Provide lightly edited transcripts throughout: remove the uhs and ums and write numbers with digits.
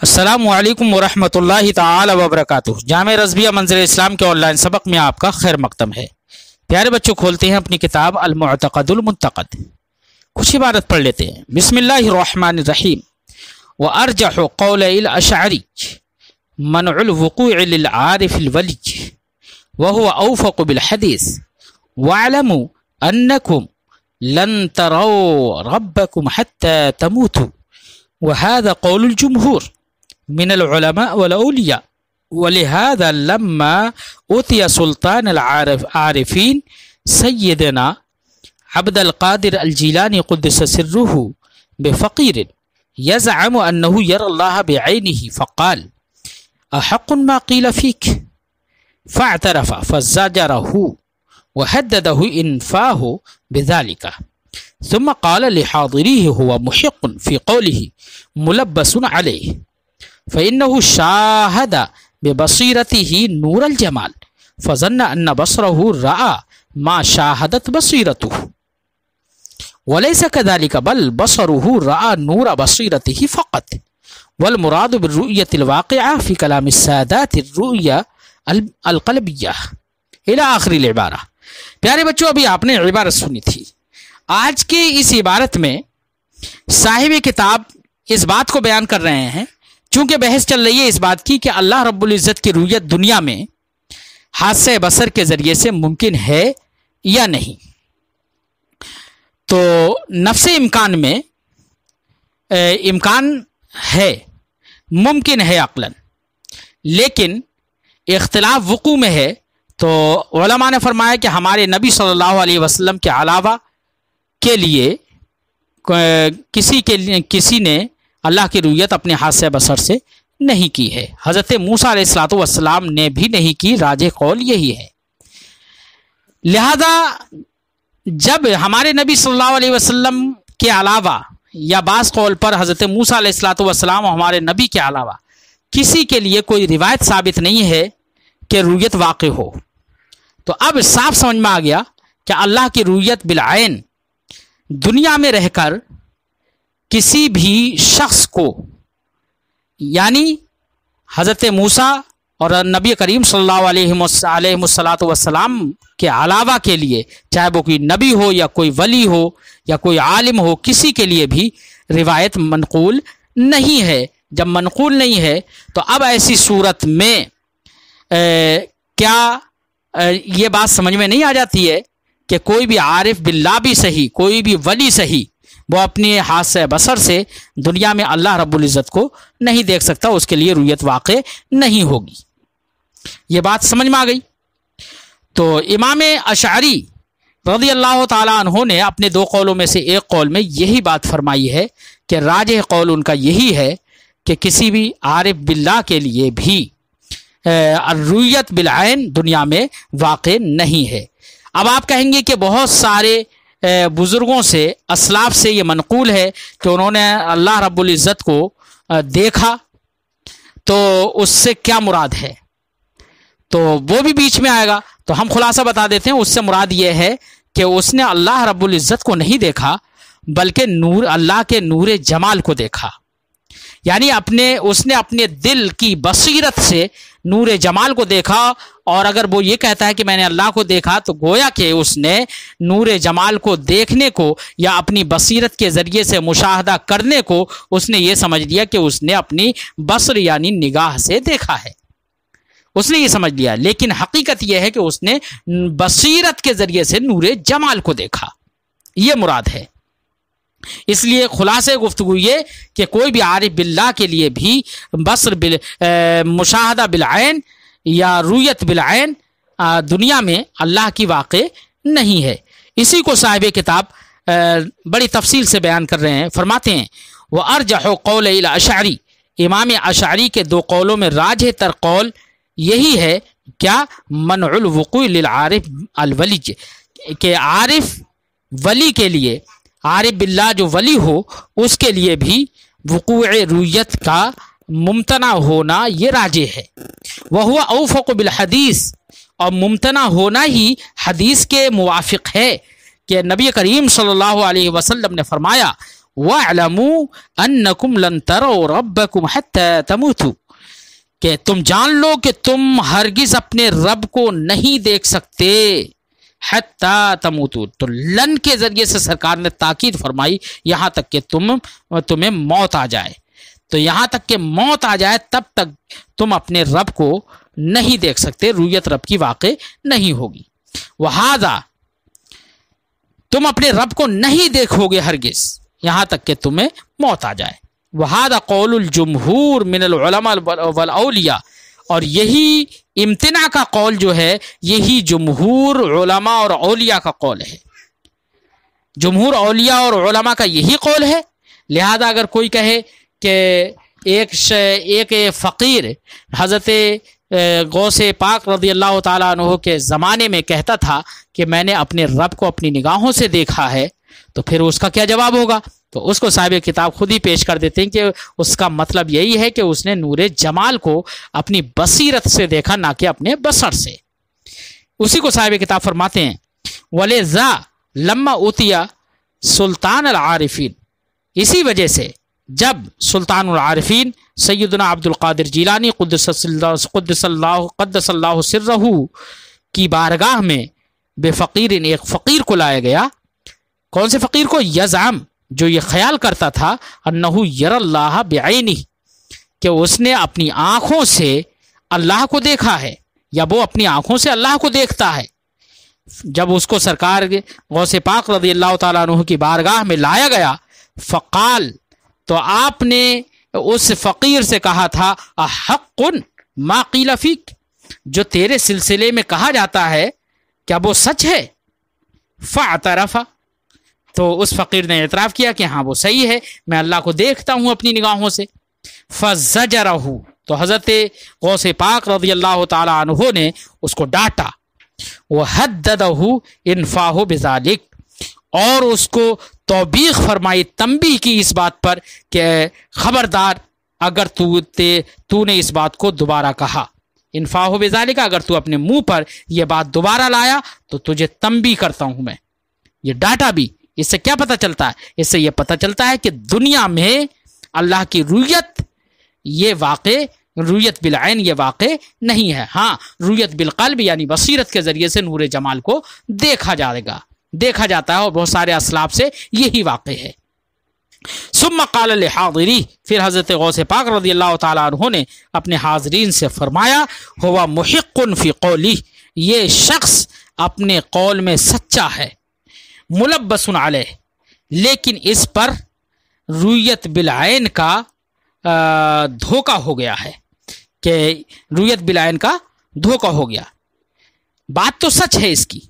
السلام علیکم ورحمۃ اللہ تعالی وبرکاتہ۔ جامع رضویہ منظر اسلام کے آن لائن سبق میں آپ کا خیر مقدم ہے۔ پیارے بچوں، کھولتے ہیں اپنی کتاب المعتقد المنتقد، کچھ عبارت پڑھ لیتے ہیں۔ بسم اللہ الرحمن الرحیم۔ وارجح قول الاشعری منع الوقوع للعارف الولي وهو اوفق بالحديث واعلموا انكم لن تروا ربكم حتى تموتوا وهذا قول الجمهور من العلماء والأولياء، ولهذا لما أتي سلطان العارفين سيدنا عبد القادر الجيلاني قدس سره بفقير يزعم أنه يرى الله بعينه فقال أحق ما قيل فيك، فاعترف فزجره وهدده إن فاه بذلك، ثم قال لحاضريه هو محق في قوله ملبس عليه فإنه شاهد ببصيرته نور الجمال فظن أن بصره رأى ما شاهدت بصيرته، وليس كذلك بل بصره رأى نور بصيرته فقط، والمراد بالرؤية الواقعة في كلام السادات الرؤية القلبية إلى آخر العبارة۔ پیارے بچوں، ابھی آپ نے عبارت سنی تھی۔ آج کے اس عبارت میں صاحب کتاب اس بات کو بیان کر رہے ہیں، چونکہ بحث چل رہی ہے اس بات کی کہ اللہ رب العزت کی رؤیت دنیا میں حاسہ بصر کے ذریعے سے ممکن ہے یا نہیں۔ تو نفس امکان میں امکان ہے، ممکن ہے عقلاً، لیکن اختلاف وقوع میں ہے۔ تو علماء نے فرمایا کہ ہمارے نبی صلی اللہ علیہ وسلم کے علاوہ کے لیے کسی نے اللہ کی رؤیت اپنے حاسہ بصر سے نہیں کی ہے۔ حضرت موسیٰ علیہ الصلوۃ والسلام نے بھی نہیں کی، راجح قول یہی ہے۔ لہذا جب ہمارے نبی صلی اللہ علیہ وسلم کے علاوہ یا بعض قول پر حضرت موسیٰ علیہ الصلوۃ والسلام ہمارے نبی کے علاوہ کسی کے لیے کوئی روایت ثابت نہیں ہے کہ رؤیت واقع ہو، تو اب صاف سمجھ میں آ گیا کہ اللہ کی رؤیت بالعین دنیا میں رہ کر کسی بھی شخص کو، یعنی حضرت موسیٰ اور نبی کریم صلی اللہ علیہ وسلم کے علاوہ کے لیے، چاہے وہ کوئی نبی ہو یا کوئی ولی ہو یا کوئی عالم ہو، کسی کے لیے بھی روایت منقول نہیں ہے۔ جب منقول نہیں ہے تو اب ایسی صورت میں کیا یہ بات سمجھ میں نہیں آ جاتی ہے کہ کوئی بھی عارف باللہ بھی صحیح، کوئی بھی ولی صحیح، وہ اپنے حاسہ بصر سے دنیا میں اللہ رب العزت کو نہیں دیکھ سکتا، اس کے لیے رؤیت واقع نہیں ہوگی۔ یہ بات سمجھ میں آ گئی۔ تو امام اشعری رضی اللہ تعالیٰ عنہ نے اپنے دو قولوں میں سے ایک قول میں یہی بات فرمائی ہے کہ راجح قول ان کا یہی ہے کہ کسی بھی عارف باللہ کے لیے بھی رؤیت بالعین دنیا میں واقع نہیں ہے۔ اب آپ کہیں گے کہ بہت سارے بزرگوں سے، اسلاف سے یہ منقول ہے کہ انہوں نے اللہ رب العزت کو دیکھا، تو اس سے کیا مراد ہے؟ تو وہ بھی بیچ میں آئے گا، تو ہم خلاصہ بتا دیتے ہیں۔ اس سے مراد یہ ہے کہ اس نے اللہ رب العزت کو نہیں دیکھا، بلکہ اللہ کے نور جمال کو دیکھا، یعنی اس نے اپنے دل کی بصیرت سے نور جمال کو دیکھا۔ اور اگر وہ یہ کہتا ہے کہ میں نے اللہ کو دیکھا، تو گویا کہ اس نے نور جمال کو دیکھنے کو یا اپنی بصیرت کے ذریعے سے مشاہدہ کرنے کو اس نے یہ سمجھ لیا کہ اس نے اپنی بصر یعنی نگاہ سے دیکھا ہے، اس نے یہ سمجھ لیا، لیکن حقیقت یہ ہے کہ اس نے بصیرت کے ذریعے سے نور جمال کو دیکھا، یہ مراد ہے۔ اس لیے خلاصے گفتگو یہ کہ کوئی بھی عارف باللہ کے لیے بھی بصر مشاہدہ بالعین یا رؤیت بالعین دنیا میں اللہ کی واقع نہیں ہے۔ اسی کو صاحب کتاب بڑی تفصیل سے بیان کر رہے ہیں، فرماتے ہیں وَأَرْجَحُ قَوْلَ الْأَشْعَرِي، امام اشعری کے دو قولوں میں راجح تر قول یہی ہے، کیا؟ منع الوقوع للعارف الولی، کہ عارف ولی کے لیے، عارف باللہ جو ولی ہو، اس کے لیے بھی وقوع رؤیت کا ممتنع ہونا یہ راجح ہے۔ وہو اوفق بالحدیث، اور ممتنع ہونا ہی حدیث کے موافق ہے کہ نبی کریم صلی اللہ علیہ وسلم نے فرمایا وَاعْلَمُوا أَنَّكُمْ لَن تَرَوْا رَبَّكُمْ حَتَّى تَمُوتُوا، کہ تم جان لو کہ تم ہرگز اپنے رب کو نہیں دیکھ سکتے، حتیٰ تموتو، تو لن کے ذریعے سے سرکار نے تاکید فرمائی یہاں تک کہ تمہیں موت آ جائے، تو یہاں تک کہ موت آ جائے تب تک تم اپنے رب کو نہیں دیکھ سکتے، رؤیت رب کی واقع نہیں ہوگی۔ وہذا، تم اپنے رب کو نہیں دیکھو گے ہرگز یہاں تک کہ تمہیں موت آ جائے۔ وہذا قول الجمہور من العلماء والاولیاء، اور یہی امتناع کا قول جو ہے یہی جمہور علماء اور اولیاء کا قول ہے، جمہور اولیاء اور علماء کا یہی قول ہے۔ لہذا اگر کوئی کہے کہ ایک فقیر حضرت غوث پاک رضی اللہ تعالیٰ عنہ کے زمانے میں کہتا تھا کہ میں نے اپنے رب کو اپنی نگاہوں سے دیکھا ہے، تو پھر اس کا کیا جواب ہوگا؟ تو اس کو صاحب کتاب خود ہی پیش کر دیتے ہیں کہ اس کا مطلب یہی ہے کہ اس نے نور جمال کو اپنی بصیرت سے دیکھا، نہ کہ اپنے بصر سے۔ اسی کو صاحب کتاب فرماتے ہیں وَلِذَا لَمَّا أُوتِيَ سلطان العارفین، اسی وجہ سے جب سلطان العارفین سیدنا عبد القادر جیلانی قدس اللہ سرہ کی بارگاہ میں بے فقیر، ایک فقیر کو لایا گیا۔ کون سے فقیر کو؟ یزعم، جو یہ خیال کرتا تھا انہو یر اللہ بعینہ، کہ اس نے اپنی آنکھوں سے اللہ کو دیکھا ہے، یا وہ اپنی آنکھوں سے اللہ کو دیکھتا ہے۔ جب اس کو سرکار غوث پاک رضی اللہ تعالیٰ عنہ کی بارگاہ میں لایا گیا، فقال، تو آپ نے اس فقیر سے کہا تھا احق ما قیل فیک، جو تیرے سلسلے میں کہا جاتا ہے کیا وہ سچ ہے؟ فاعترف، تو اس فقیر نے اعتراف کیا کہ ہاں وہ صحیح ہے، میں اللہ کو دیکھتا ہوں اپنی نگاہوں سے۔ فزجرہ، تو حضرت غوث پاک رضی اللہ تعالی عنہ نے اس کو ڈانٹا، وحددہ انفاہ بذالک، اور اس کو توبیخ فرمائی، تنبیہ کی اس بات پر کہ خبردار اگر تو نے اس بات کو دوبارہ کہا، انفاہ بذالک، اگر تو اپنے منہ پر یہ بات دوبارہ لایا تو تجھے تنبیہ کرتا ہوں میں۔ یہ ڈاٹا بھی، اس سے کیا پتہ چلتا ہے؟ اس سے یہ پتہ چلتا ہے کہ دنیا میں اللہ کی رؤیت، یہ واقع رؤیت بالعین یہ واقع نہیں ہے، ہاں رؤیت بالقلب یعنی بصیرت کے ذریعے سے نور جمال کو دیکھا جاتا ہے، اور بہت سارے اسلاف سے یہی واقع ہے۔ ثم قال لحاضری، پھر حضرت غوث پاک رضی اللہ تعالیٰ عنہ نے اپنے حاضرین سے فرمایا، ہوا محق فی قولی، یہ شخص اپنے قول میں سچا ہے، ملبس علیہ، لیکن اس پر رؤیت بالعین کا دھوکہ ہو گیا ہے، کہ رؤیت بالعین کا دھوکہ ہو گیا۔ بات تو سچ ہے اس کی،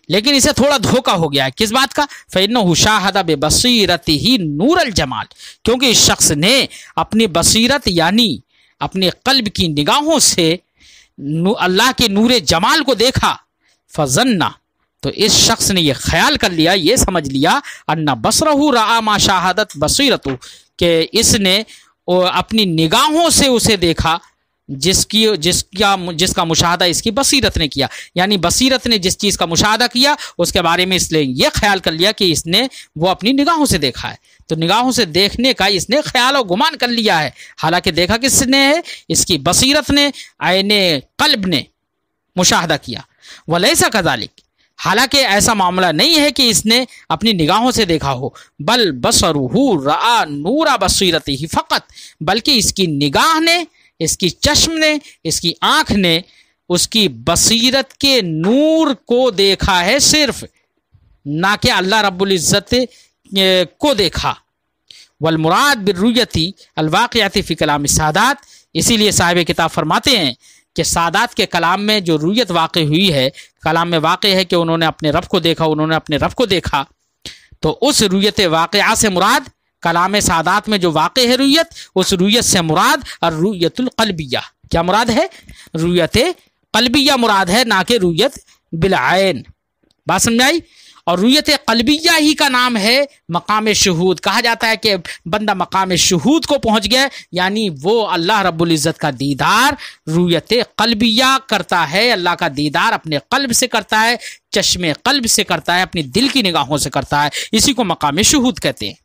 لیکن اسے تھوڑا دھوکہ ہو گیا ہے۔ کس بات کا؟ فَإِنَّهُ شَاهَدَ بِبَصِيرَتِهِ نُورَ الْجَمَالِ، کیونکہ اس شخص نے اپنی بصیرت یعنی اپنے قلب کی نگاہوں سے اللہ کے نور جمال کو دیکھا۔ فَظَنَّ، تو اس شخص نے یہ خیال کر لیا، یہ سمجھ لیا، ان بصرہ رأى ما شاہدت بصیرتہ، کہ اس نے اپنی نگاہوں سے اسے دیکھا جس کا مشاہدہ اس کی بصیرت نے کیا، یعنی بصیرت نے جس چیز کا مشاہدہ کیا اس کے بارے میں اس نے یہ خیال کر لیا کہ اس نے وہ اپنی نگاہوں سے دیکھا ہے، تو نگاہوں سے دیکھنے کا اس نے خیال و گمان کر لیا ہے، حالانکہ دیکھا کس نے ہے؟ اس کی بصیرت نے، عین قلب نے مشاہدہ کیا۔ ولیس کذالک، حالانکہ ایسا معاملہ نہیں ہے کہ اس نے اپنی نگاہوں سے دیکھا ہو، بل بصرہ رأى نور بصیرتہ فقط، بلکہ اس کی نگاہ نے، اس کی چشم نے، اس کی آنکھ نے اس کی بصیرت کے نور کو دیکھا ہے صرف، نہ کہ اللہ رب العزت کو دیکھا۔ والمراد بالرؤیت الواقعۃ فی کلام السادات، اسی لیے صاحب کتاب فرماتے ہیں کہ سادات کے کلام میں جو رؤیت واقع ہوئی ہے، کلام میں واقع ہے کہ انہوں نے اپنے رب کو دیکھا، انہوں نے اپنے رب کو دیکھا، تو اس رؤیت واقعہ سے مراد، کلام سادات میں جو واقع ہے رؤیت، اس رؤیت سے مراد الرؤیت القلبیہ، کیا مراد ہے؟ رؤیت قلبیہ مراد ہے، نہ کہ رؤیت بالعین۔ بات سمجھائی؟ اور رؤیت قلبیہ ہی کا نام ہے مقام شہود۔ کہا جاتا ہے کہ بندہ مقام شہود کو پہنچ گیا، یعنی وہ اللہ رب العزت کا دیدار رؤیت قلبیہ کرتا ہے، اللہ کا دیدار اپنے قلب سے کرتا ہے، چشم قلب سے کرتا ہے، اپنی دل کی نگاہوں سے کرتا ہے، اسی کو مقام شہود کہتے ہیں۔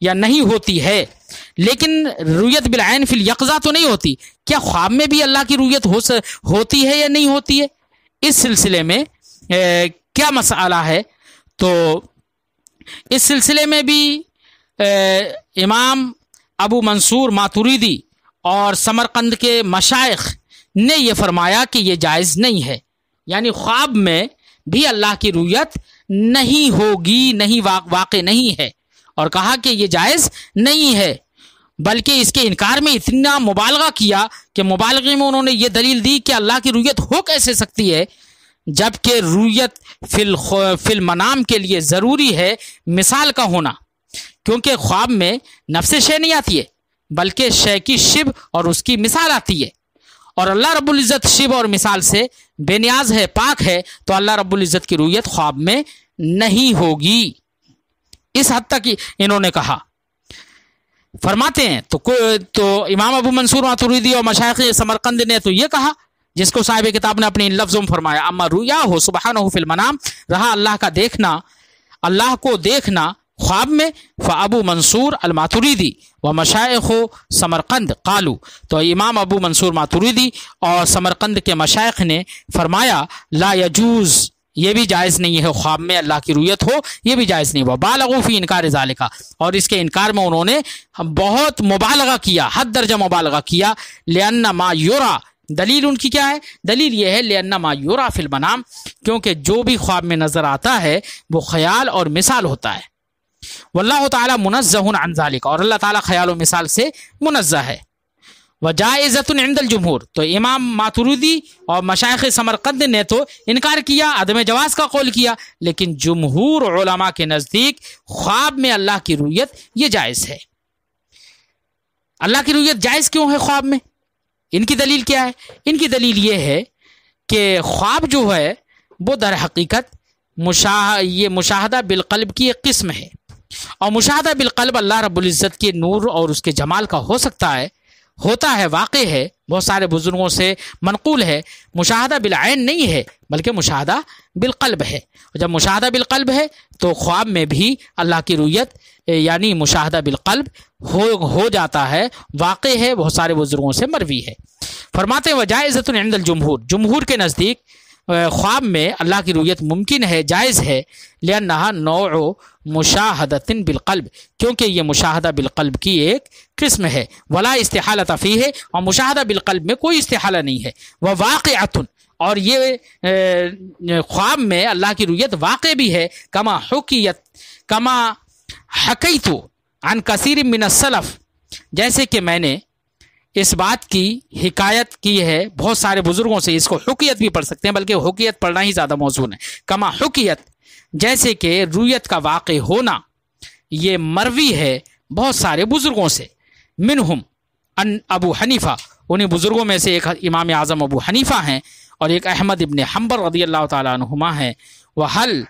یا نہیں ہوتی ہے، لیکن رؤیت بالعین فی الیقظہ تو نہیں ہوتی۔ کیا خواب میں بھی اللہ کی رؤیت ہوتی ہے یا نہیں ہوتی ہے؟ اس سلسلے میں کیا مسئلہ ہے؟ تو اس سلسلے میں بھی امام ابو منصور ماتوریدی اور سمرقند کے مشائخ نے یہ فرمایا کہ یہ جائز نہیں ہے، یعنی خواب میں بھی اللہ کی رؤیت نہیں ہوگی، نہیں واقع نہیں ہے، اور کہا کہ یہ جائز نہیں ہے، بلکہ اس کے انکار میں اتنا مبالغہ کیا کہ مبالغے میں انہوں نے یہ دلیل دی کہ اللہ کی رؤیت ہو کیسے سکتی ہے جبکہ رؤیت فی المنام کے لیے ضروری ہے مثال کا ہونا، کیونکہ خواب میں نفس شے نہیں آتی ہے بلکہ شے کی شبہ اور اس کی مثال آتی ہے، اور اللہ رب العزت شبہ اور مثال سے بے نیاز ہے، پاک ہے، تو اللہ رب العزت کی رؤیت خواب میں نہیں ہوگی۔ اس حد تک انہوں نے کہا۔ فرماتے ہیں تو امام ابو منصور ماتوریدی اور مشائخ سمرقند نے تو یہ کہا، جس کو صاحب کتاب نے اپنے لفظوں میں فرمایا، اما رؤیا ہو سبحانہ فی المنام، رہا اللہ کا دیکھنا، اللہ کو دیکھنا خواب میں، فابو منصور الماتوریدی و مشائخ سمرقند قالو، تو امام ابو منصور ماتوریدی اور سمرقند کے مشائخ نے فرمایا لا یجوز، یہ بھی جائز نہیں ہے خواب میں اللہ کی رؤیت ہو، یہ بھی جائز نہیں۔ وبالغوا فی انکار ذالک، اور اس کے انکار میں انہوں نے بہت مبالغہ کیا، حد درجہ مبالغہ کیا، لأن ما یرا، دلیل ان کی کیا ہے؟ دلیل یہ ہے لأن ما یرا فی المنام، کیونکہ جو بھی خواب میں نظر آتا ہے وہ خیال اور مثال ہوتا ہے، واللہ تعالی منزہ عن ذالک، اور اللہ تعالی خیال و مثال سے منزہ ہے، وجائزۃ عند الجمہور، تو امام ماتوریدی اور مشائخ سمرقند نے تو انکار کیا، عدم جواز کا قول کیا، لیکن جمہور علماء کے نزدیک خواب میں اللہ کی رؤیت یہ جائز ہے۔ اللہ کی رؤیت جائز کیوں ہے خواب میں؟ ان کی دلیل کیا ہے؟ ان کی دلیل یہ ہے کہ خواب جو ہے وہ در حقیقت یہ مشاہدہ بالقلب کی ایک قسم ہے، اور مشاہدہ بالقلب اللہ رب العزت کے نور اور اس کے جمال کا ہو سکتا ہے، ہوتا ہے، واقع ہے، بہت سارے بزرگوں سے منقول ہے۔ مشاہدہ بالعین نہیں ہے بلکہ مشاہدہ بالقلب ہے، اور جب مشاہدہ بالقلب ہے تو خواب میں بھی اللہ کی رؤیت یعنی مشاہدہ بالقلب ہو جاتا ہے، واقع ہے، بہت سارے بزرگوں سے مروی ہے۔ فرماتے ہیں وجائزۃ عند الجمہور، جمہور کے نزدیک خواب میں اللہ کی رؤیت ممکن ہے، جائز ہے، لأنہا نوع مشاہدۃ بالقلب، کیونکہ یہ مشاہدہ بالقلب کی ایک قسم ہے، ولا استحالۃ فیہ، اور مشاہدہ بالقلب میں کوئی استحالہ نہیں ہے، وواقعۃ، اور یہ خواب میں اللہ کی رؤیت واقع بھی ہے، کما حکیت عن کثیر من السلف، جیسے کہ میں نے اس بات کی حکایت کی ہے بہت سارے بزرگوں سے، اس کو حکیت بھی پڑھ سکتے ہیں بلکہ حکیت پڑھنا ہی زیادہ موزون ہے، کما حکیت، جیسے کہ رؤیت کا واقع ہونا یہ مروی ہے بہت سارے بزرگوں سے، منہم ان ابو حنیفہ، انہیں بزرگوں میں سے ایک امام اعظم ابو حنیفہ ہیں، اور ایک احمد ابن حنبل رضی اللہ تعالیٰ عنہما ہیں، وحل،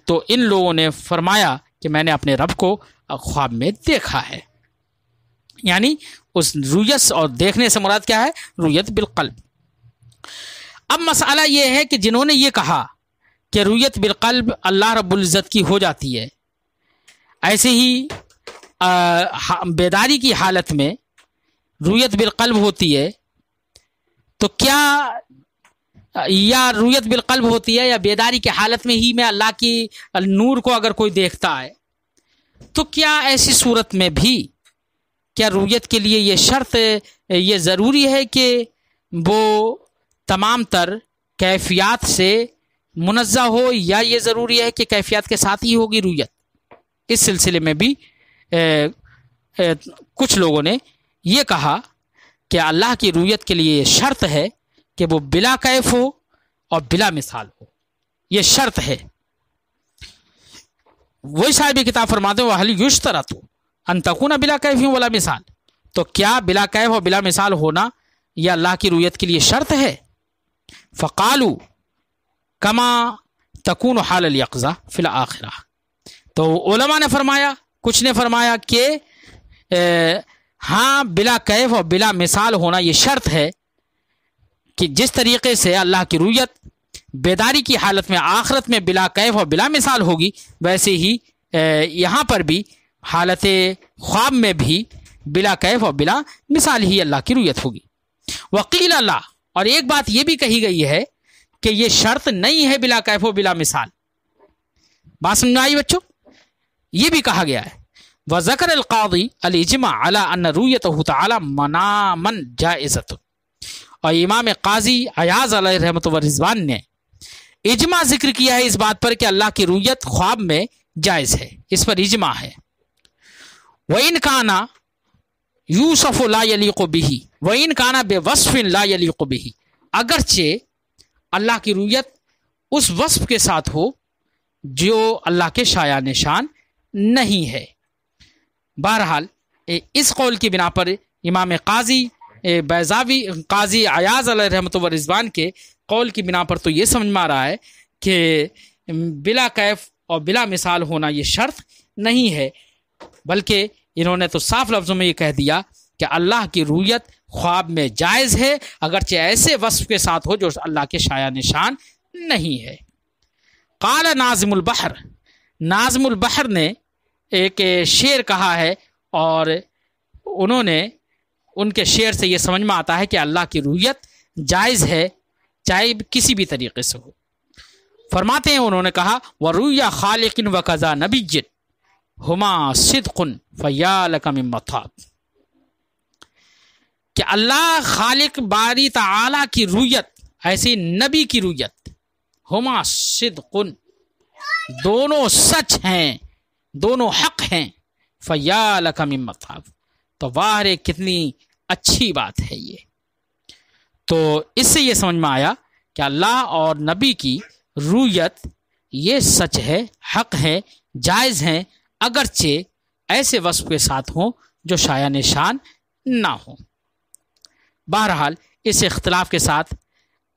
تو ان لوگوں نے فرمایا کہ میں نے اپنے رب کو خواب میں دیکھا ہے، یعنی اس رؤیت اور دیکھنے سے مراد کیا ہے؟ رؤیت بالقلب۔ اب مسئلہ یہ ہے کہ جنہوں نے یہ کہا کہ رؤیت بالقلب اللہ رب العزت کی ہو جاتی ہے، ایسے ہی بیداری کی حالت میں رؤیت بالقلب ہوتی ہے، تو کیا یا رؤیت بالقلب ہوتی ہے یا بیداری کی حالت میں ہی میں اللہ کی نور کو اگر کوئی دیکھتا ہے، تو کیا ایسی صورت میں بھی کیا رؤیت کے لیے یہ شرط یہ ضروری ہے کہ وہ تمام تر کیفیات سے منزہ ہو، یا یہ ضروری ہے کہ کیفیات کے ساتھ ہی ہوگی رؤیت؟ اس سلسلے میں بھی کچھ لوگوں نے یہ کہا کہ اللہ کی رؤیت کے لیے یہ شرط ہے کہ وہ بلا کیف ہو اور بلا مثال ہو، یہ شرط ہے۔ وہی صاحب کتاب فرماتے ہیں وَهَلْ يُشْتَرَطُ ان تکون بلا کیف ولا مثال، تو کیا بلا کیف اور بلا مثال ہونا یہ اللہ کی رؤیت کے لیے شرط ہے؟ فقالوا کما تکون حال الیقظہ فی الآخرہ، تو علماء نے فرمایا، کچھ نے فرمایا کہ ہاں بلا کیف اور بلا مثال ہونا یہ شرط ہے کہ جس طریقے سے اللہ کی رؤیت بیداری کی حالت میں آخرت میں بلا کیف اور بلا مثال ہوگی، ویسے ہی یہاں پر بھی حالت خواب میں بھی بلا کیف اور بلا مثال ہی اللہ کی رؤیت ہوگی۔ وقیل اللہ، اور ایک بات یہ بھی کہی گئی ہے کہ یہ شرط نہیں ہے بلا کیف و بلا مثال۔ بات سمجھ میں آئی بچوں؟ یہ بھی کہا گیا ہے۔ وذکر القاضی الاجماع علی ان رؤیتہ تعالی مناما جائزۃ، اور امام قاضی عیاض علیہ رحمۃ و رضوان نے اجماع ذکر کیا ہے اس بات پر کہ اللہ کی رؤیت خواب میں جائز ہے، اس پر اجماع ہے۔ وَإِنْ كَانَ یوسف لا یلیق بہ وَإِنْ كَانَ بِوَصْفٍ لا یلیق بہ، اگرچہ اللہ کی رؤیت اس وصف کے ساتھ ہو جو اللہ کے شایع نشان نہیں ہے۔ بہرحال اس قول کی بنا پر امام قاضی بیضاوی قاضی عیاض علیہ رحمۃ و رضوان کے قول کی بنا پر تو یہ سمجھ میں آ رہا ہے کہ بلا کیف اور بلا مثال ہونا یہ شرط نہیں ہے، بلکہ انہوں نے تو صاف لفظوں میں یہ کہہ دیا کہ اللہ کی رؤیت خواب میں جائز ہے، اگرچہ ایسے وصف کے ساتھ ہو جو اللہ کے شایع نشان نہیں ہے۔ قال ناظم البحر، ناظم البحر نے ایک شعر کہا ہے، اور انہوں نے ان کے شعر سے یہ سمجھ میں آتا ہے کہ اللہ کی رؤیت جائز ہے، چاہے کسی بھی طریقے سے ہو۔ فرماتے ہیں، انہوں نے کہا وَرُؤْيَا خَالِقٍ وَكَذَا نَبِيٍّ ہما صدق فیا لک من مطاب، کہ اللہ خالق باری تعالی کی رؤیت، ایسی نبی کی رؤیت، ہما صدق، دونوں سچ ہیں، دونوں حق ہیں، فیا لک من مطاب، تو واہ رے کتنی اچھی بات ہے یہ۔ تو اس سے یہ سمجھ میں آیا کہ اللہ اور نبی کی رؤیت یہ سچ ہے، حق ہے، جائز ہیں، اگرچہ ایسے وصف کے ساتھ ہوں جو شایع نشان نہ ہوں۔ بہرحال اس اختلاف کے ساتھ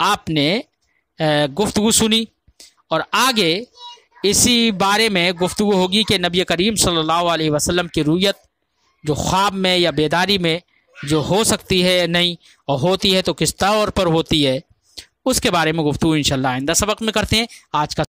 آپ نے گفتگو سنی، اور آگے اسی بارے میں گفتگو ہوگی کہ نبی کریم صلی اللہ علیہ وسلم کی رؤیت جو خواب میں یا بیداری میں جو ہو سکتی ہے یا نہیں، اور ہوتی ہے تو کس طور پر ہوتی ہے، اس کے بارے میں گفتگو انشاءاللہ آئندہ سبق میں کرتے ہیں۔ آج کا